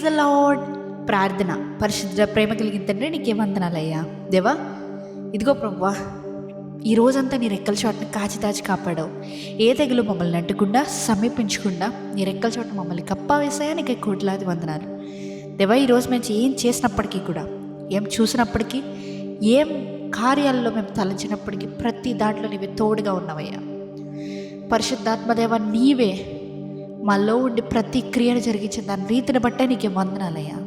The lord. ప్రార్థన. పరిశుద్ధ ప్రేమ కలిగిన తండ్రి నీకే వందనాలయ్యా. దేవా ఇదిగో ప్రభువా, ఈ రోజంతా నీ రెక్కల చోటును కాచి కాపాడావు. ఏ తెగులు మమ్మల్ని అంటకుండా సమీపించకుండా నీ రెక్కల చోట మమ్మల్ని కప్పావేసాయా, నీకే కోట్లాది వందనాలు. దేవా ఈరోజు మేము ఏం చేసినప్పటికీ కూడా, ఏం చూసినప్పటికీ, ఏం కార్యాలలో మేము తలంచినప్పటికీ ప్రతి దాంట్లో నీవే తోడుగా ఉన్నావయ్యా. పరిశుద్ధాత్మదేవ నీవే మాలో ఉండి ప్రతి క్రియను జరిగించిన దాని రీతిని బట్టే నీకే వందనాలయ్యా.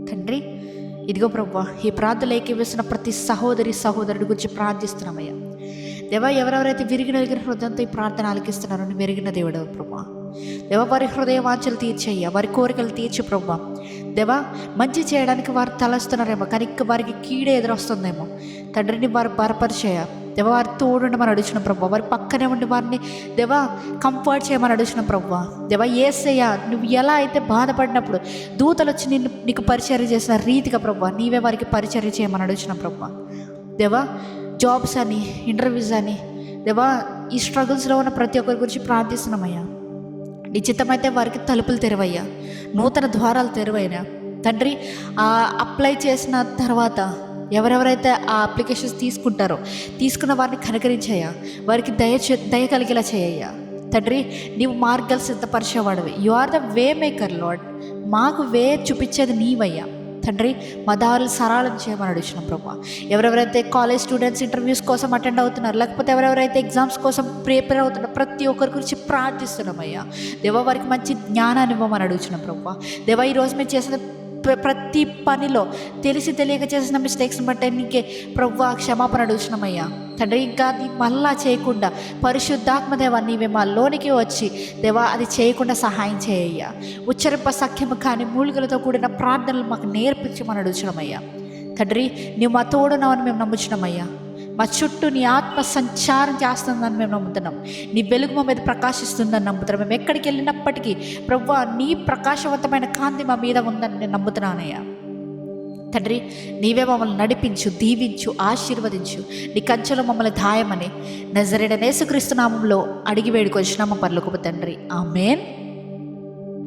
తండ్రి ఇదిగో ప్రభువా, ఈ ప్రార్థనలు ఏకీవేస్తున్న ప్రతి సహోదరుడి గురించి ప్రార్థిస్తున్నామయ్యా. దేవా ఎవరెవరైతే విరిగిన హృదయంతో ఈ ప్రార్థన ఆలకిస్తున్నారో నీ విరిగిన దేవుడవు ప్రభువా. దేవా వారి హృదయ వాంఛలు తీర్చయ్యా, వారి కోరికలు తీర్చు ప్రభువా. దేవా మంచి చేయడానికి వారు తలస్తున్నారేమో, కానీ వారికి కీడే ఎదురొస్తుందేమో తండ్రిని వారు బలపరిచేయ. దేవ వారి తోడుండమని అడుగుచిన ప్రభువా, వారి పక్కనే ఉండి వారిని దేవా కంఫర్ట్ చేయమని అడుగుచిన ప్రభువా. దేవా యేసయ్యా నువ్వు ఎలా అయితే బాధపడినప్పుడు దూతలు వచ్చి నీకు పరిచర్య చేసిన రీతిగా ప్రభువా నీవే వారికి పరిచర్య చేయమని అడుగుచిన ప్రభువా. దేవా జాబ్స్ అని, ఇంటర్వ్యూస్ అని, దేవా ఈ స్ట్రగుల్స్లో ఉన్న ప్రతి ఒక్కరి గురించి ప్రార్థిస్తున్నామయ్యా. నిశ్చితమైతే వారికి తలుపులు తెరవయ్యా, నూతన ద్వారాలు తెరవైనా తండ్రి. అప్లై చేసిన తర్వాత ఎవరెవరైతే ఆ అప్లికేషన్స్ తీసుకున్న వారిని కనుకరించయ్యా, వారికి దయ కలిగేలా చేయయ్యా. తండ్రి నీవు మార్గాలు సిద్ధపరిచేవాడివి. You are the way maker lord. మాకు వే చూపించేది నీవయ్యా. తండ్రి మా దారులు సరళం చేయమని అడుగుతున్నాం ప్రభా. ఎవరెవరైతే కాలేజ్ స్టూడెంట్స్ ఇంటర్వ్యూస్ కోసం అటెండ్ అవుతున్నారు, లేకపోతే ఎవరెవరైతే ఎగ్జామ్స్ కోసం ప్రిపేర్ అవుతున్నారు, ప్రతి ఒక్కరి గురించి ప్రార్థిస్తున్నామయ్యా. దేవా వారికి మంచి జ్ఞానాన్ని ఇవ్వమని అడుగుతున్నాం ప్రభా. దేవా ఈరోజు మేము చేసిన ప్రతి పనిలో తెలియక చేసిన మిస్టేక్స్ని బట్టి నీకే ప్రభువా క్షమాపణ అడుగుతున్నామయ్యా. తండ్రి ఇంకా అది మళ్ళా చేయకుండా పరిశుద్ధాత్మదేవా నీవే మా లోనికి వచ్చి దేవా అది చేయకుండా సహాయం చేయ్యా. ఉచ్చరింప సఖ్యము కానీ మూలికలతో కూడిన ప్రార్థనలు మాకు నేర్పించమని అడుగుతున్నామయ్యా. తండ్రి నీవు మా తోడున్నావని మేము నమ్ముచున్నామయ్యా. మా చుట్టూ నీ ఆత్మ సంచారం చేస్తుందని మేము నమ్ముతున్నాం. నీ వెలుగు మా మీద ప్రకాశిస్తుందని నమ్ముతున్నాం. మేము ఎక్కడికి వెళ్ళినప్పటికీ ప్రభువా నీ ప్రకాశవంతమైన కాంతి మా మీద ఉందని నేను నమ్ముతున్నానయ్యా. తండ్రి నీవే మమ్మల్ని నడిపించు, దీవించు, ఆశీర్వదించు. నీ కంచెలో మమ్మల్ని దాయమని నజరేయుడైన యేసుక్రీస్తు నామములో అడిగి వేడుకొచ్చినాము పరలోకపు తండ్రి. ఆమేన్.